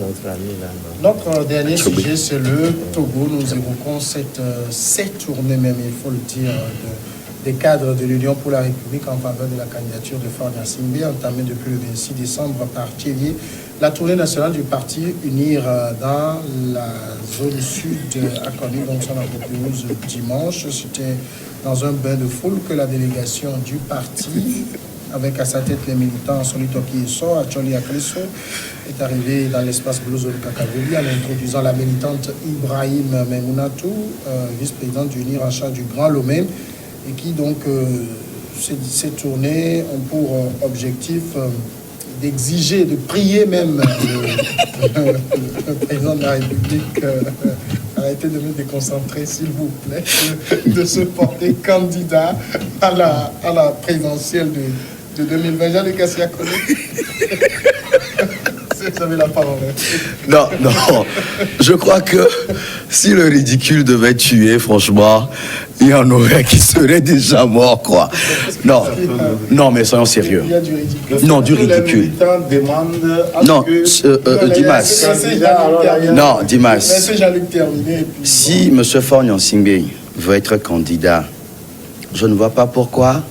notre ami là. Notre dernier sujet, c'est le Togo. Nous évoquons cette tournée même, il faut le dire, des cadres de l'Union pour la République en faveur de la candidature de Faure Gnassingbé, entamée depuis le 26 décembre par Thierry. La tournée nationale du parti Unir dans la zone sud a connu donc son apothéose dimanche. C'était dans un bain de foule que la délégation du parti, avec à sa tête les militants Solitoki Isso, Acholi Akleso, est arrivée dans l'espace Blozo Kakaveli en introduisant la militante Ibrahim Memounatou, vice-présidente d'Unir en charge du Grand Lomé, et qui donc ces tournées ont pour objectif d'exiger, de prier même le président de la République, arrêtez de me déconcentrer s'il vous plaît, de se porter candidat à la présidentielle de 2020. Jean-Luc Asiakone. Vous avez la parole. Non, je crois que si le ridicule devait tuer, franchement, il y en aurait qui seraient déjà morts, quoi. Non, mais soyons sérieux. Il y a du ridicule. Non, du ridicule. Non, Dimas. Non, Dimas. Si M. Faure Gnassingbé veut être candidat, je ne vois pas pourquoi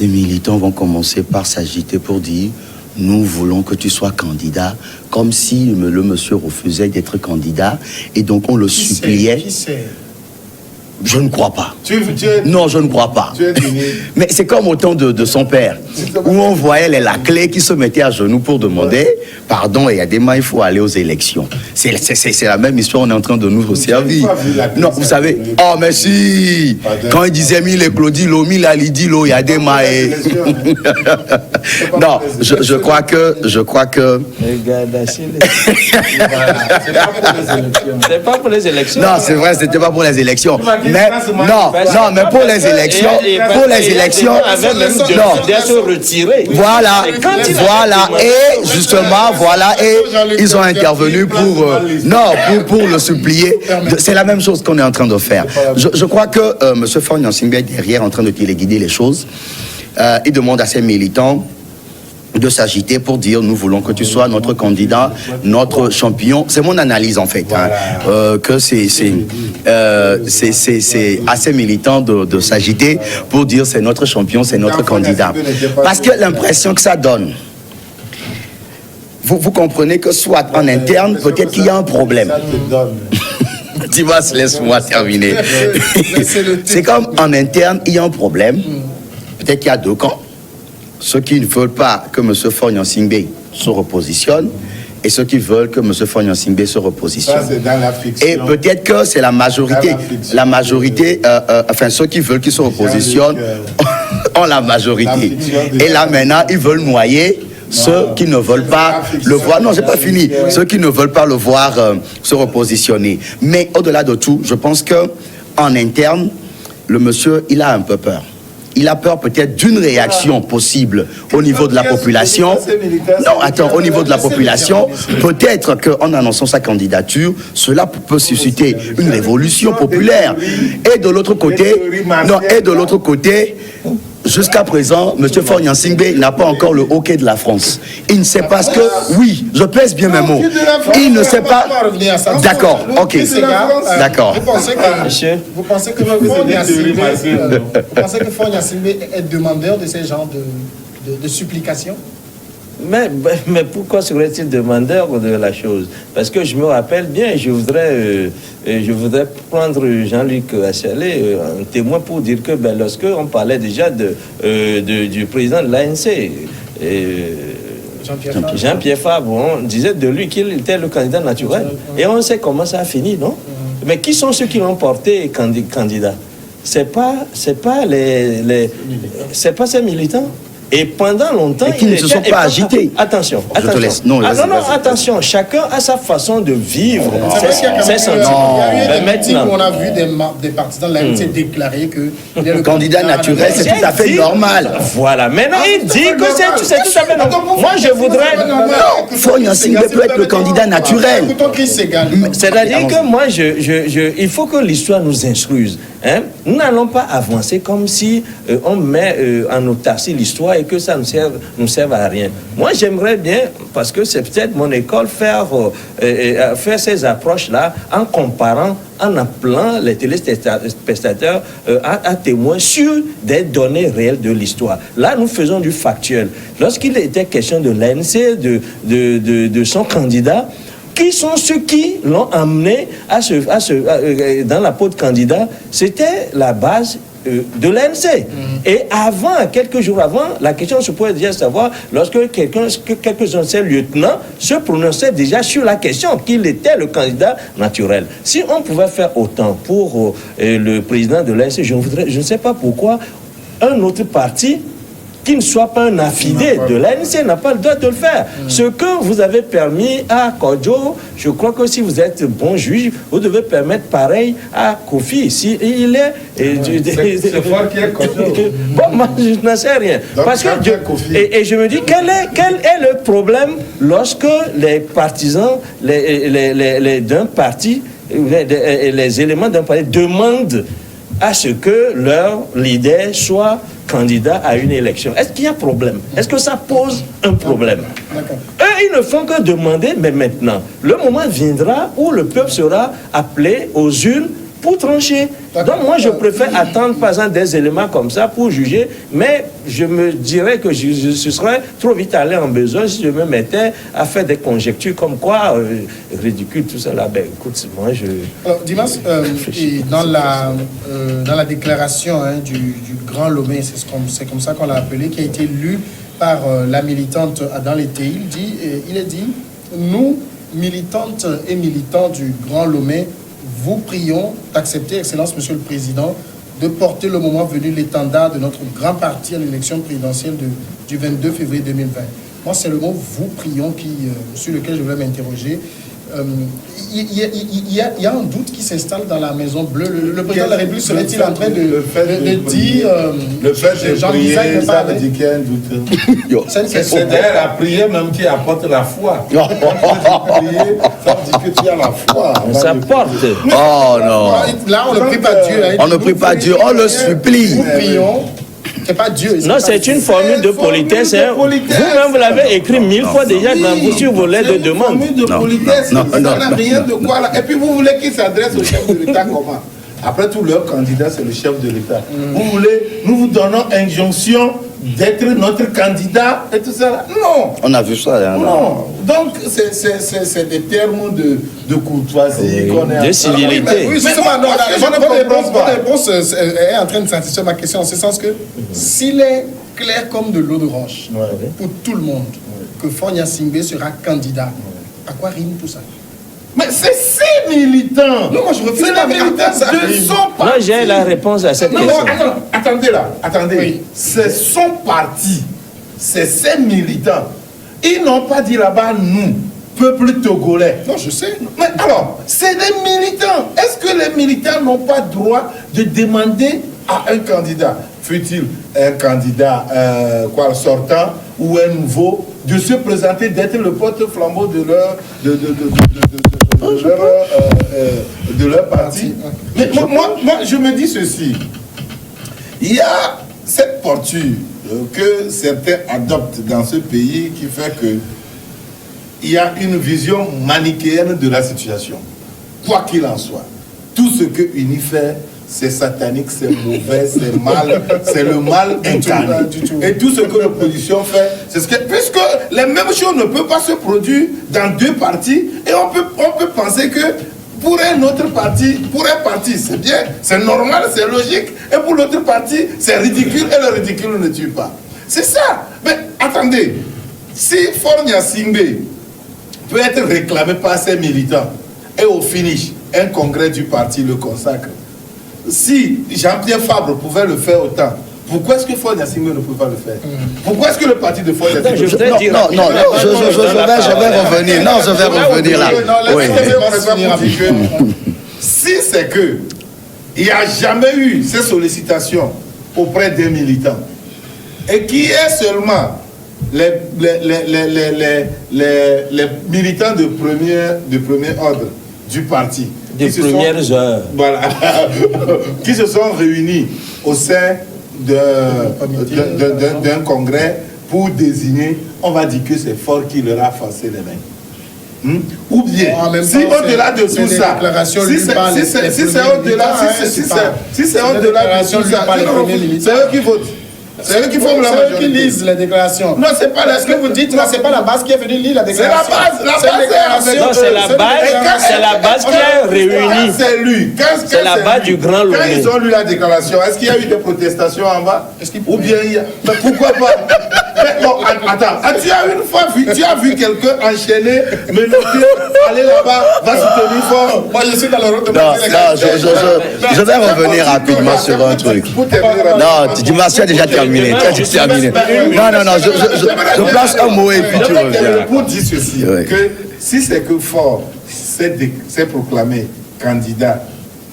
les militants vont commencer par s'agiter pour dire « Nous voulons que tu sois candidat », comme si le monsieur refusait d'être candidat, et donc on le suppliait. Qui c'est? Je ne crois pas. Non, je ne crois pas. Mais c'est comme au temps de son père, où on voyait les laclés qui se mettaient à genoux pour demander pardon, et il y a des mains, il faut aller aux élections. C'est la même histoire, on est en train de nous servir. Non, vous savez, oh mais si, quand il disait mille et Claudie, mille à Lydie, il y a des mains. Non, je crois que. C'est pas pour les élections. Non, c'est vrai, c'était pas pour les élections. Mais mais pour les élections, voilà, et justement, et ils ont intervenu pour le supplier. C'est la même chose qu'on est en train de faire. Je crois que M. Faure Gnassingbé est derrière en train de téléguider les choses. Il demande à ses militants de s'agiter pour dire nous voulons que tu sois notre candidat, notre champion. C'est mon analyse en fait, que c'est assez militant de s'agiter pour dire c'est notre champion, c'est notre candidat. Parce que l'impression que ça donne, vous comprenez que soit en interne, peut-être qu'il y a un problème. Dimas, laisse-moi terminer. C'est comme en interne, il y a un problème. Peut-être qu'il y a deux camps. Ceux qui ne veulent pas que M. Faure Gnassingbé se repositionne et ceux qui veulent que M. Faure Gnassingbé se repositionne. Ça, c'est dans la fiction. Et peut-être que c'est la majorité. La majorité, enfin ceux qui veulent qu'il se repositionne ont la majorité. Et là maintenant, ils veulent noyer ceux qui ne veulent pas le voir. Non, j'ai pas fini. Ceux qui ne veulent pas le voir se repositionner. Mais au-delà de tout, je pense que en interne, le monsieur, il a un peu peur. Il a peur peut-être d'une réaction possible au niveau de la population. Non, attends, au niveau de la population, peut-être qu'en annonçant sa candidature, cela peut susciter une révolution populaire. Et de l'autre côté, jusqu'à présent, M. Faure Gnassingbé n'a pas encore le hockey de la France. Il ne sait pas ce que... Oui, je pèse bien mes mots. Il ne sait pas... D'accord, ok. D'accord. Vous pensez que Faure Gnassingbé est demandeur de ces genres de supplications? Mais pourquoi serait-il demandeur de la chose? Parce que je me rappelle bien, je voudrais prendre Jean-Luc Asialé en témoin pour dire que lorsque on parlait déjà du président de l'ANC, Jean-Pierre Fabre, on disait de lui qu'il était le candidat naturel. Et on sait comment ça a fini, non? Mais qui sont ceux qui l'ont porté candidat? C'est pas ces militants. Et pendant longtemps, ils ne se sont pas agités. Attention. Je te laisse. Non, attention. Chacun a sa façon de vivre ses sentiments. Maintenant, on a vu des partisans de l'ANC déclarer que le candidat naturel, c'est tout à fait normal. Voilà. Maintenant, il dit que c'est tout à fait normal. Moi, je voudrais. Non, Faure Gnassingbé peut être le candidat naturel. C'est-à-dire que moi, il faut que l'histoire nous instruise. hein, nous n'allons pas avancer comme si on met en autarcie l'histoire et que ça nous serve à rien. Moi, j'aimerais bien, parce que c'est peut-être mon école, faire ces approches-là en comparant, en appelant les téléspectateurs à témoins sur des données réelles de l'histoire. Là, nous faisons du factuel. Lorsqu'il était question de l'ANC, de son candidat, qui sont ceux qui l'ont amené dans la peau de candidat? C'était la base de l'ANC. Et avant, quelques jours avant, la question se pouvait déjà savoir lorsque quelques anciens lieutenants se prononçaient déjà sur la question qu'il était le candidat naturel. Si on pouvait faire autant pour le président de l'ANC, je ne sais pas pourquoi un autre parti qui ne soit pas un affidé de l'ANC n'a pas le droit de le faire. Ce que vous avez permis à Kodjo, je crois que si vous êtes bon juge, vous devez permettre pareil à Kofi. Si il est... C'est fort qui est Kodjo. Bon, moi, je n'en sais rien. Donc, parce que je me dis, quel est le problème lorsque les partisans d'un parti, les éléments d'un parti demandent à ce que leur leader soit candidat à une élection? Est-ce qu'il y a problème? Est-ce que ça pose un problème? Eux, ils ne font que demander, mais maintenant, le moment viendra où le peuple sera appelé aux urnes pour trancher. Donc moi, je préfère attendre, par exemple, des éléments comme ça pour juger, mais je me dirais que ce serait trop vite allé en besoin si je me mettais à faire des conjectures comme quoi, ridicule, tout ça là. Ben écoute, moi je... Alors, Dimas, dans la déclaration du Grand Lomé, c'est comme ça qu'on l'a appelé, qui a été lu par la militante Adam Lété, il a dit, nous, militantes et militants du Grand Lomé, vous prions d'accepter, Excellence, Monsieur le Président, de porter le moment venu l'étendard de notre grand parti à l'élection présidentielle du 22 février 2020. Moi, c'est le mot « vous prions » sur lequel je voulais m'interroger. Il y a un doute qui s'installe dans la Maison Bleue. Le président de la République serait-il en train de dire... Le fait de prier, ça veut dire qu'il y a un doute. C'est d'ailleurs la prière même qui apporte la foi. Ça veut dire que tu as la foi. Ça porte. Oh non. Là, on ne prie pas Dieu. On ne prie pas Dieu, on le supplie. Nous prions. C'est pas Dieu. Non, c'est une formule de politesse. Vous-même, vous l'avez écrit 1000 fois déjà sur vos lettres de demande. C'est une formule de politesse. Ça n'a rien de quoi là. Et puis vous voulez qu'il s'adresse au chef de l'État comment? Après tout, leur candidat, c'est le chef de l'État. Vous voulez, nous vous donnons injonction d'être notre candidat et tout ça là. Non. On a vu ça. Hein, non. Donc, c'est des termes de courtoisie qu'on est... De civilité. Oui, justement, non, votre réponse est en train de satisfaire ma question, en ce sens que s'il est clair comme de l'eau de roche pour tout le monde que Faure Gnassingbé sera candidat, à quoi rime tout ça? Mais c'est ces militants. Non, moi je refuse les militants de son parti. Moi, j'ai la réponse à cette question. Non, attendez là, attendez. Oui. C'est son parti. C'est ses militants. Ils n'ont pas dit là-bas, nous, peuple togolais. Non, je sais. Mais alors, c'est des militants. Est-ce que les militants n'ont pas droit de demander à un candidat, fut-il un candidat sortant ou un nouveau, de se présenter, d'être le porte-flambeau de leur parti? Mais moi, je me dis ceci. Il y a cette posture que certains adoptent dans ce pays qui fait que il y a une vision manichéenne de la situation. Quoi qu'il en soit, tout ce que UNI fait, c'est satanique, c'est mauvais, c'est mal, c'est le mal incarné. Et tout ce que l'opposition fait, c'est ce que... Puisque les mêmes choses ne peuvent pas se produire dans deux partis, et on peut penser que pour un autre parti, c'est bien, c'est normal, c'est logique, et pour l'autre parti, c'est ridicule, et le ridicule ne tue pas. C'est ça. Mais attendez, si Faure Gnassingbé peut être réclamé par ses militants, et au finish, un congrès du parti le consacre, si Jean-Pierre Fabre pouvait le faire autant, pourquoi est-ce que Faure Gnassingbé ne peut pas le faire? Pourquoi est-ce que le parti de Faure Gnassingbé... je vais revenir. Non, je vais revenir là. Si c'est que il n'y a jamais eu ces sollicitations auprès des militants et qui est seulement les militants de premier ordre du parti Des premières heures. Voilà. Qui se sont réunis au sein d'un congrès pour désigner, on va dire que c'est Faure qui leur a forcé les mains. Ou bien, si au-delà de tout ça, si c'est au-delà de tout ça, c'est eux qui votent. C'est eux qui forment la majorité. C'est eux qui lisent les déclarations. Non, c'est pas ce que vous dites, là, c'est pas la base qui est venue lire la déclaration. C'est la base qui est réunie. C'est lui. C'est la base du grand Lomé. Quand ils ont lu la déclaration, est-ce qu'il y a eu des protestations en bas? Ou bien il y a... Mais pourquoi pas? Bon, attends, tu as vu quelqu'un enchaîné, menotté, aller là-bas, va soutenir fort. Moi, je suis dans le route de je vais revenir rapidement sur un truc. Non, Dimas, tu as déjà terminé. Non, je place un mot et puis tu reviens. Pour dire ceci, que si c'est que Faure s'est proclamé candidat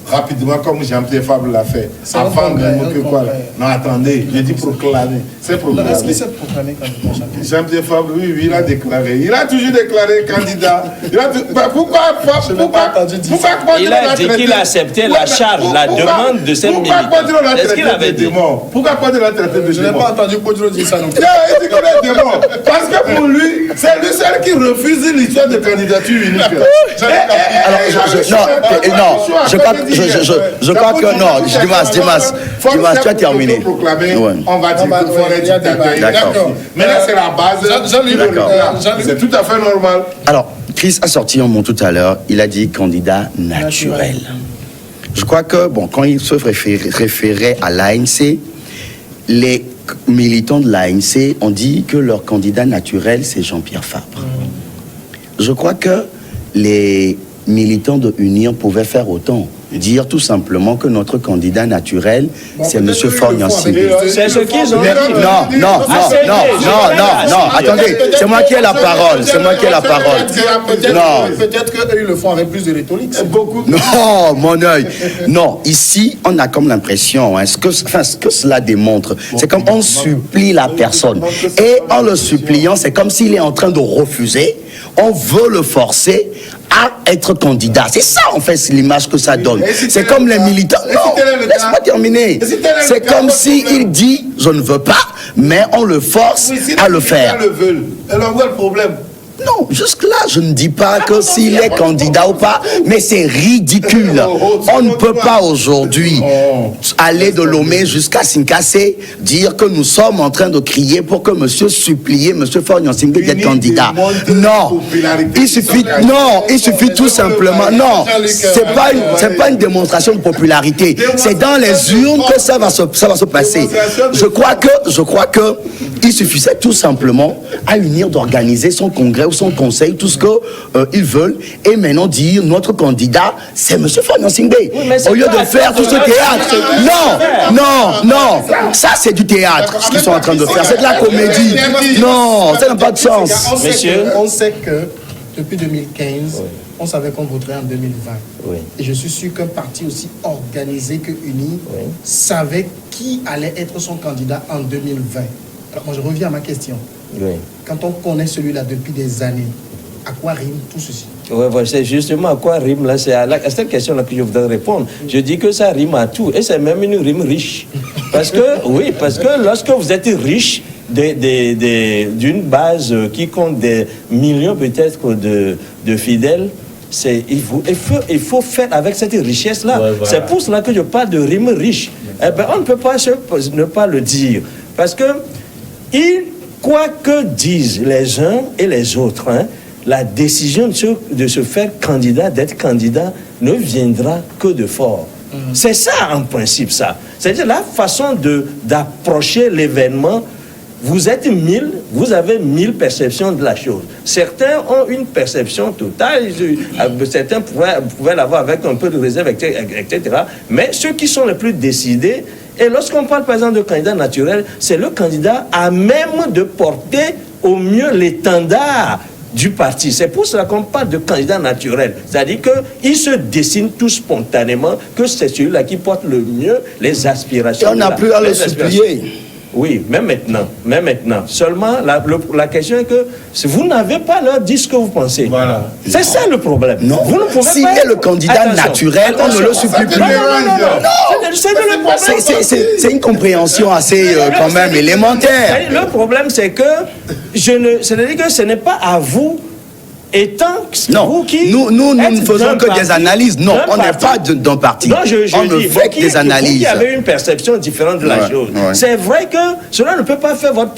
rapidement, comme Jean-Pierre Fabre l'a fait, avant même que quoi. Non, attendez, je dis proclamer. C'est proclamé. Est-ce qu'il s'est proclamé candidat, Jean-Pierre Fabre, oui, il a déclaré. Il a toujours déclaré candidat. Pourquoi il a dit qu'il a accepté la charge, la demande de cette militants. Est-ce qu'il avait dit? Pourquoi pas de la traiter de démon? Je n'ai pas entendu Podro dire ça non plus. Il dit qu'on est démon. Parce que pour lui, c'est lui seul qui refuse l'histoire de candidature unique. Je crois que non, Dimas, tu as terminé. On va dire que Faure est dictateur. D'accord. Mais là, c'est la base. C'est tout à fait normal. Alors, Chris a sorti un mot tout à l'heure. Il a dit candidat naturel. Je crois que, bon, quand il se référait à l'ANC, les militants de l'ANC ont dit que leur candidat naturel, c'est Jean-Pierre Fabre. Je crois que les militants de Union pouvaient faire autant. Dire tout simplement que notre candidat naturel, c'est M. Faure Gnassingbé. C'est ce qu'ils ont dit. Non, attendez, c'est moi qui ai la parole. Peut-être qu'eux, ils le font avec plus de rhétorique. Non, mon œil. Non, ici, on a comme l'impression, ce que cela démontre, c'est comme on supplie la personne. Et en le suppliant, c'est comme s'il est en train de refuser. On veut le forcer à être candidat. C'est ça, en fait, c'est l'image que ça donne. C'est comme les militants. Non, laisse-moi terminer. C'est comme s'il dit, je ne veux pas, mais on le force à le faire. Alors, où est le problème? Non, jusque-là, je ne dis pas que s'il est candidat ou pas, mais c'est ridicule. On ne peut pas aujourd'hui aller de Lomé jusqu'à Sinkassé, dire que nous sommes en train de crier pour que monsieur supplier, monsieur Faure Gnassingbé d'être candidat. Non, il suffit tout simplement. Non, c'est pas une démonstration de popularité. C'est dans les urnes que ça va se passer. Je crois que il suffisait tout simplement à Unir d'organiser son congrès ou son conseil, tout ce qu'ils veulent, et maintenant dire notre candidat, c'est M. Faure Gnassingbé. Au lieu de faire tout ce théâtre. Non, ça c'est du théâtre, ce qu'ils sont en train de faire. C'est de la comédie. Non, ça n'a pas de sens. On sait que depuis 2015, on savait qu'on voterait en 2020. Et je suis sûr qu'un parti aussi organisé que Uni savait qui allait être son candidat en 2020. Alors moi je reviens à ma question. Quand on connaît celui-là depuis des années, à quoi rime tout ceci? C'est justement à quoi rime là. C'est à cette question-là que je voudrais répondre. Je dis que ça rime à tout. Et c'est même une rime riche. Parce que lorsque vous êtes riche d'une base qui compte des millions peut-être de fidèles, il faut faire avec cette richesse-là. C'est pour cela que je parle de rime riche. On ne peut pas ne pas le dire. Parce que quoi que disent les uns et les autres, la décision de se faire candidat, d'être candidat, ne viendra que de Faure. C'est ça, en principe, ça. C'est-à-dire la façon d'approcher l'événement. Vous êtes 1000, vous avez 1000 perceptions de la chose. Certains ont une perception totale, certains pouvaient l'avoir avec un peu de réserve, etc. Mais ceux qui sont les plus décidés, et lorsqu'on parle par exemple de candidat naturel, c'est le candidat à même de porter au mieux l'étendard du parti. C'est pour cela qu'on parle de candidat naturel. C'est-à-dire qu'il se dessine tout spontanément que c'est celui-là qui porte le mieux les aspirations. Et on n'a plus à le supplier. Oui, même maintenant. Seulement, la question est que vous n'avez pas leur dit ce que vous pensez. Voilà. C'est ça le problème. Non. Vous ne pouvez S'il pas... est le candidat naturel, on ne le supplée plus. Non. C'est le problème. C'est une compréhension assez quand même élémentaire. Le problème, c'est que c'est-à-dire que ce n'est pas à vous. Étant non, nous ne faisons que des analyses. Non, on n'est pas d'un parti. Non, on ne fait que des analyses. Vous qui avez une perception différente de la chose. Ouais. C'est vrai que cela ne peut pas faire votre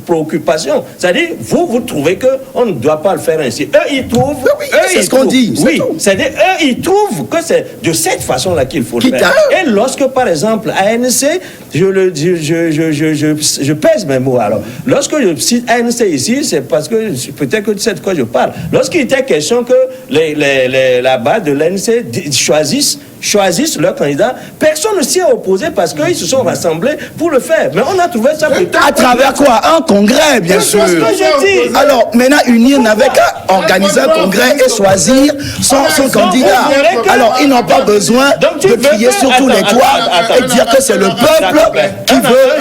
préoccupation. C'est-à-dire, vous trouvez qu'on ne doit pas le faire ainsi. Eux, ils trouvent... Oui, c'est ce qu'on dit. Oui, c'est-à-dire, eux, ils trouvent que c'est de cette façon-là qu'il faut le faire. Et lorsque, par exemple, ANC, je pèse mes mots. Alors, lorsque je cite ANC ici, c'est parce que peut-être que tu sais de quoi je parle. Lorsqu'il était question que la base de l'ANC choisissent leur candidat, personne ne s'y est opposé parce qu'ils se sont rassemblés pour le faire. Mais on a trouvé ça plutôt... À travers quoi? Un congrès, bien sûr. C'est ce que je dis. Alors, maintenant, unir n'avait qu'à organiser un congrès et choisir son candidat. Alors, ils n'ont pas besoin de crier sur tous les toits et dire que c'est le peuple qui veut...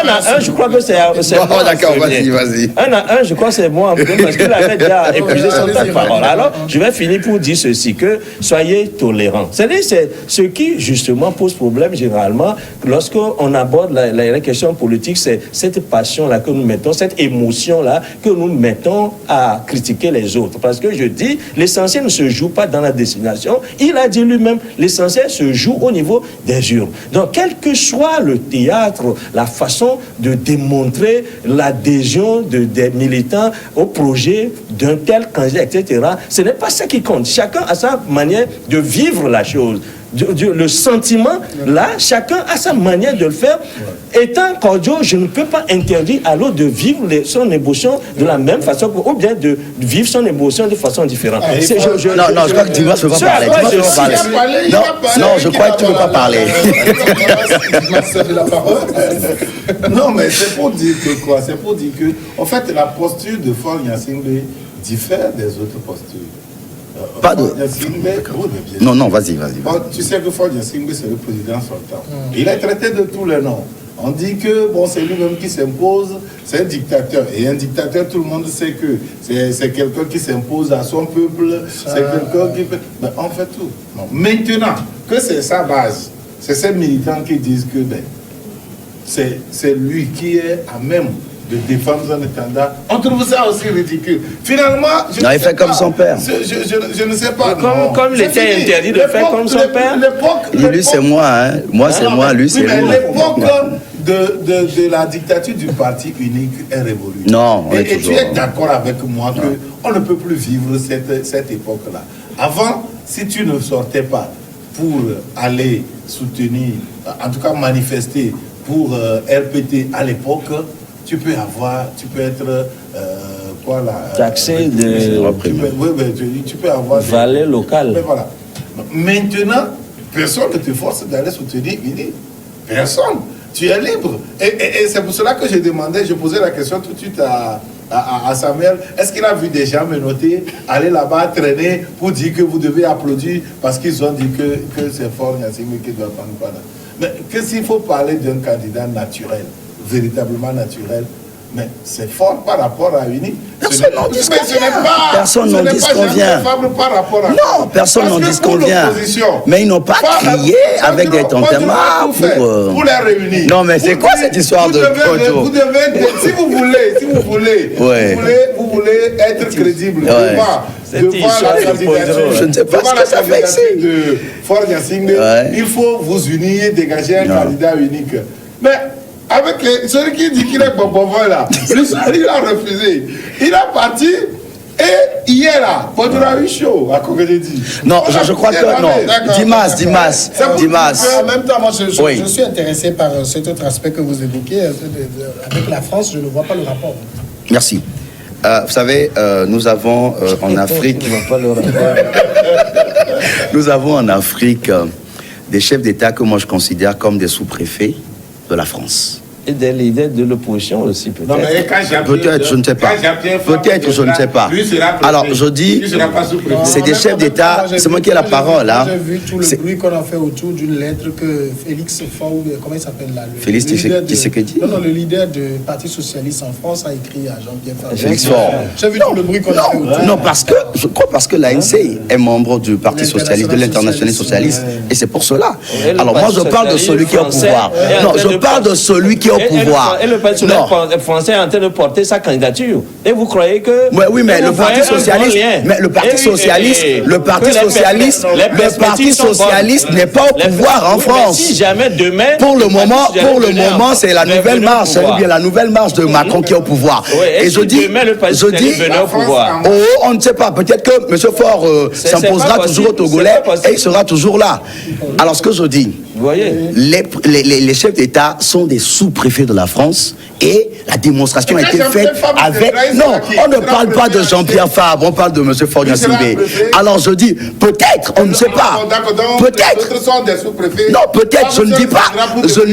Non, je crois que c'est... Bon, d'accord, vas-y. Un, je crois que c'est moi, parce qu'il avait déjà épuisé son temps de parole. Alors, je vais finir pour dire ceci, que soyez tolérants. C'est-à-dire, c'est ce qui, justement, pose problème généralement lorsqu'on aborde la question politique, c'est cette passion-là que nous mettons, cette émotion-là que nous mettons à critiquer les autres. Parce que je dis, l'essentiel ne se joue pas dans la destination. Il a dit lui-même, l'essentiel se joue au niveau des urnes. Donc, quel que soit le théâtre, la façon de démontrer l'adhésion des militants au projet d'un tel candidat, etc., ce n'est pas ça qui compte. Chacun a sa manière de vivre la chose. Le sentiment, là, chacun a sa manière de le faire. Étant cordiaux, je ne peux pas interdire à l'autre de vivre son émotion de la même façon, ou bien de vivre son émotion de façon différente. Non, je crois que Dimas ne peut pas parler. Non, je crois que tu ne peux pas parler. Non, mais c'est pour dire que quoi? C'est pour dire que, en fait, la posture de Faure Gnassingbé diffère des autres postures. Pas de... Non, vas-y. Tu sais que Faure Gnassingbé, c'est le président sortant. Il est traité de tous les noms. On dit que bon, c'est lui-même qui s'impose, c'est un dictateur. Et un dictateur, tout le monde sait que c'est quelqu'un qui s'impose à son peuple, c'est quelqu'un qui... Ben, on fait tout. Non. Maintenant que c'est sa base, c'est ces militants qui disent que c'est lui qui est à même de défendre un étendard. On trouve ça aussi ridicule. Finalement, il fait comme son père. Je ne sais pas. Comme il était interdit de faire comme son père. Lui, c'est moi. Hein. Moi, c'est moi. Lui, c'est lui. L'époque de la dictature du parti unique est révolue. Non. Et tu es d'accord avec moi qu'on ne peut plus vivre cette époque-là. Avant, si tu ne sortais pas pour aller soutenir, en tout cas manifester pour RPT à l'époque, tu peux être taxé tu peux avoir valet local. Voilà. Maintenant, personne ne te force d'aller soutenir Ini. Personne. Tu es libre. Et c'est pour cela que je posais la question tout de suite à Samuel. Est-ce qu'il a vu des gens me noter, aller là-bas, traîner pour dire que vous devez applaudir parce qu'ils ont dit que c'est Faure Gnassingbé qui doit prendre part. Mais qu'est-ce qu'il faut parler d'un candidat naturel, véritablement naturel? Mais c'est fort par rapport à Uni. Personne n'en disconvient. Non, personne n'en disconvient. Mais ils n'ont pas crié avec des tantemars pour les réunir. Non, mais c'est quoi cette histoire de projo? Vous devez, si vous voulez être crédible devant la candidature, je ne sais pas ce que ça fait ici. De Faure Gnassingbé, il faut vous unir, dégager un candidat unique. Mais avec celui qui dit qu'il est Bobova là, il a refusé. Il a parti et hier là, pendant la eu chaud, à Kogédédi. Non, je crois que non. Dimas. En même temps, moi je suis intéressé par cet autre aspect que vous évoquez. Avec la France, je ne vois pas le rapport. Merci. Vous savez, nous avons en Afrique... nous avons en Afrique des chefs d'État que moi je considère comme des sous-préfets de la France. et des leaders de l'opposition aussi, peut-être. Non, mais peut-être, je ne sais pas. Peut-être, je ne sais pas. Alors, je dis, c'est des chefs d'État, c'est moi qui ai la parole. Hein. J'ai vu tout le bruit qu'on a fait autour d'une lettre que Félix Faure, comment il s'appelle là, Félix Tshisekedi. Non, le leader du Parti Socialiste en France a écrit à Jean-Pierre Faure. Félix Faure. J'ai vu tout le bruit qu'on a fait autour. Non, parce que l'ANC est membre du Parti Socialiste, de l'International Socialiste, et c'est pour cela. Alors, moi, je parle de celui qui est au pouvoir. Non, je parle de celui qui est au pouvoir. Et le Parti Socialiste français est en train de porter sa candidature. Et vous croyez que... Oui, mais le Parti Socialiste, le Parti Socialiste n'est pas au pouvoir en France. Si jamais demain... Pour le moment, c'est la nouvelle marche, bien la nouvelle marche de Macron qui est au pouvoir. Et je dis, on ne sait pas, peut-être que M. Faure s'imposera toujours au Togolais et il sera toujours là. Alors, ce que je dis, vous voyez, les chefs d'État sont des sous-préfets de la France et la démonstration a été faite avec... Non, on ne parle pas de Jean-Pierre Fabre, on parle de M. Faure-Gnassingbé. Alors je dis, peut-être, on ne sait pas. Peut-être. Non, peut-être, je ne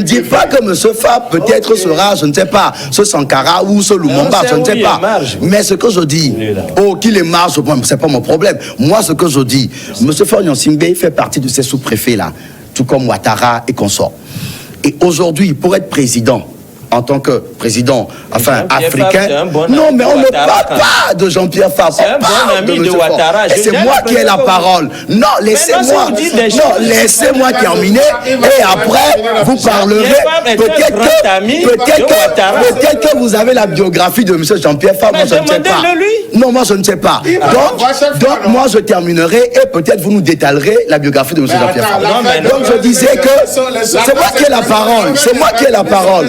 dis pas que M. Fabre peut-être sera, je ne sais pas, ce Sankara ou ce Lumumba, je ne sais pas. Mais ce que je dis, qu'il est marge, c'est pas mon problème. Moi, ce que je dis, M. Faure-Gnassingbé fait partie de ces sous-préfets-là, tout comme Ouattara et consorts. Et aujourd'hui, pour être président, en tant que président, enfin, africain. Non, mais on ne parle pas de Jean-Pierre Fabre. C'est un bon ami de Ouattara. Et c'est moi qui ai la parole. Non, laissez-moi. Non, laissez-moi terminer. Et après, vous parlerez. Peut-être que vous avez la biographie de M. Jean-Pierre Fabre. Moi, je ne sais pas. Non, moi, je ne sais pas. Donc, moi, je terminerai et peut-être vous nous détaillerez la biographie de M. Jean-Pierre Fabre. Donc, je disais que c'est moi qui ai la parole. C'est moi qui ai la parole.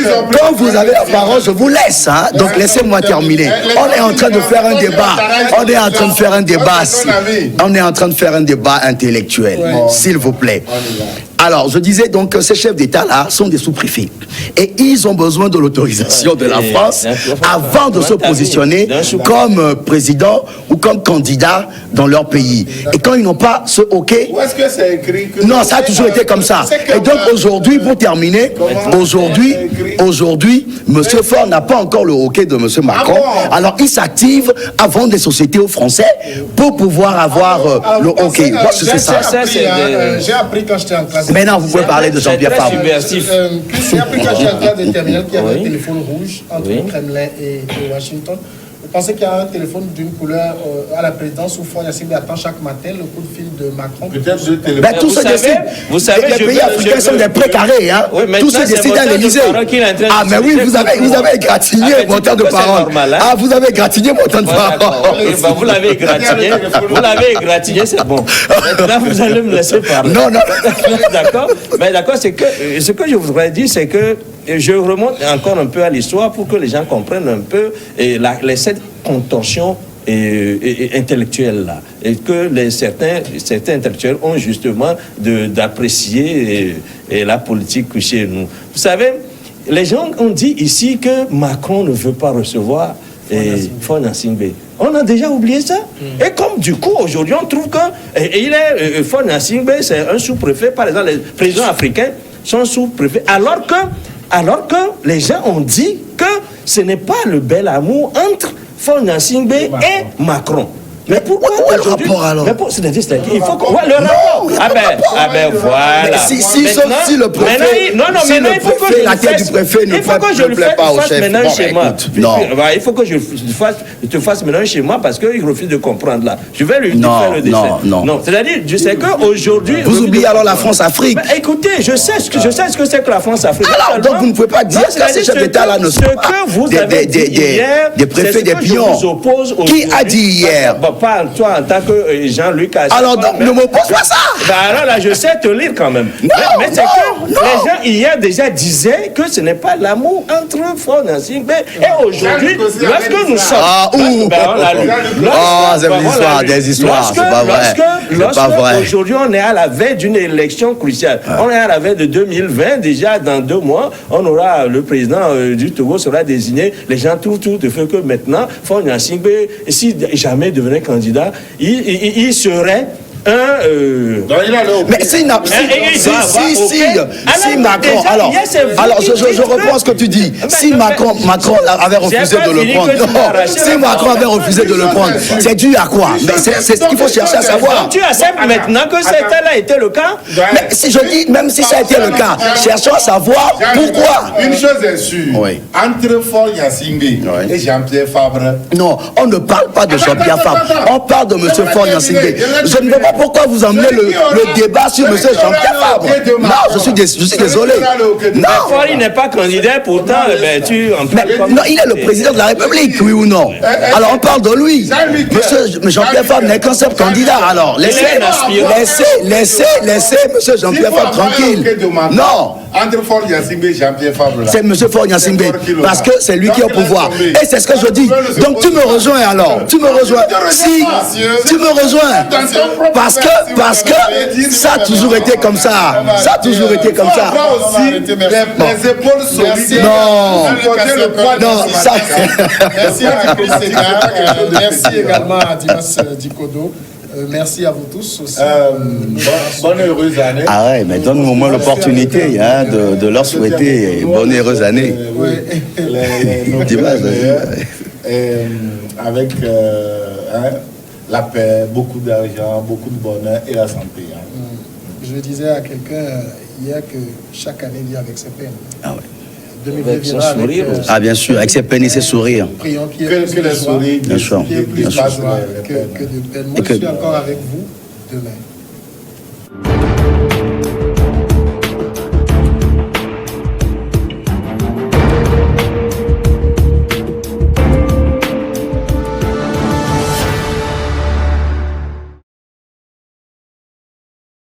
Quand vous avez la parole, je vous laisse. Hein? Donc laissez-moi terminer. On est en train de faire un débat. On est en train de faire un débat. On est en train de faire un débat intellectuel. S'il vous plaît. Alors, je disais donc que ces chefs d'État-là sont des sous-préfets. Et ils ont besoin de l'autorisation de la France avant de se positionner comme président ou comme candidat dans leur pays. Et quand ils n'ont pas ce OK... Où est-ce que c'est écrit que... Non, ça a toujours été comme ça. Et donc aujourd'hui, pour terminer, aujourd'hui, M. Faure n'a pas encore le OK de M. Macron. Alors, il s'active à vendre des sociétés aux Français pour pouvoir avoir le OK. Moi, c'est ça. J'ai appris quand j'étais en classe. Maintenant, vous pouvez parler de Jean-Pierre Fabre. J'ai appris quand j'étais en classe de terminale qu'il y avait un téléphone rouge entre le Kremlin et Washington. Vous pensez qu'il y a un téléphone d'une couleur à la présidence où Faure-Gnassingbé attend chaque matin le coup de fil de Macron? Peut-être deux téléphones. Ben, tous se décident. Vous savez, les pays africains sont des précarés. Hein? Oui, tous se décident à l'Élysée. Ah, mais oui, vous avez égratigné mon temps de parole. Ah, vous avez égratigné mon temps de parole. Vous l'avez égratigné, c'est bon. Maintenant, vous allez me laisser parler. Non. D'accord. Mais d'accord, c'est que ce que je voudrais dire, c'est que je remonte encore un peu à l'histoire pour que les gens comprennent un peu cette contorsion intellectuelle là, et que certains intellectuels ont justement d'apprécier la politique chez nous. Vous savez, les gens ont dit ici que Macron ne veut pas recevoir Faure-Gnassingbé. On a déjà oublié ça. Et comme du coup, aujourd'hui, on trouve que Faure-Gnassingbé, c'est un sous-préfet. Par exemple, les présidents africains sont sous-préfets, alors que les gens ont dit que ce n'est pas le bel amour entre Faure-Gnassingbé et Macron. Mais pourquoi le rapport alors? C'est-à-dire, il faut que... le rapport. Ah ben voilà. Si le préfet... la tête du préfet ne plaît pas au chef. Il faut que je te fasse maintenant chez moi parce qu'il refuse de comprendre là. Je vais lui faire le dessin. Non. C'est-à-dire, je sais qu'aujourd'hui... Vous oubliez alors la France-Afrique. Écoutez, je sais ce que c'est que la France-Afrique. Alors, donc vous ne pouvez pas dire que ces chefs d'État-là ne sont pas des préfets des pions. Qui a dit hier? Parle, toi, en tant que Jean-Luc. Alors, ne m'oppose pas ça. Alors là, je sais te lire quand même. Mais c'est que les gens hier déjà disaient que ce n'est pas l'amour entre Faure-Gnassingbé et aujourd'hui, lorsque nous sommes... c'est des histoires, c'est pas vrai. Aujourd'hui, on est à la veille d'une élection cruciale. On est à la veille de 2020, déjà dans 2 mois, on aura le président du Togo sera désigné. Les gens trouvent tout de fait que maintenant, Faure-Gnassingbé, si jamais devenait candidat, il serait Mais si Macron, alors je reprends ce que tu dis. Si Macron avait refusé de le prendre, si Macron avait refusé de le prendre, c'est dû à quoi? Mais c'est ce qu'il faut chercher à savoir. Tu acceptes maintenant que tel a été le cas? Mais si je dis, même si ça a été le cas, cherchons à savoir pourquoi. Une chose est sûre, entre Faure Gnassingbé et Jean-Pierre Fabre. Non, on ne parle pas de Jean-Pierre Fabre, on parle de M. Faure Gnassingbé. Je ne vois pas pourquoi vous emmenez le débat sur M. Jean-Pierre Fabre. Non, je suis désolé. Non, Faure, il n'est pas candidat, pourtant, non, il est le président de la République, oui ou non? Alors on parle de lui. M. Jean-Pierre Fabre n'est qu'un seul candidat. Alors laissez M. Jean-Pierre Fabre tranquille. Non. Entre Faure Gnassingbé et Jean-Pierre Fabre. C'est M. Faure Gnassingbé, parce que c'est lui qui est au pouvoir. Et c'est ce que je dis. Donc tu me rejoins alors. Tu me rejoins. Si tu me rejoins. Parce que ça a toujours été comme ça. Ça a toujours été comme ça. Les épaules solides. Non. Ça. Merci également à Dimas Dikodo. Merci à vous tous aussi. Bonne et heureuse année. Ah ouais, mais donne-moi au moins l'opportunité de leur souhaiter bonne et heureuse année. Avec la paix, beaucoup d'argent, beaucoup de bonheur et la santé. Je disais à quelqu'un hier que chaque année vient avec ses peines. Ah ouais. 2020 viendra avec ah bien sûr, avec ses peines et ses sourires. Prions qu'il y ait plus de joie, bien sûr, qu'il y ait plus de joie que de peine. Moi, je suis encore avec vous demain.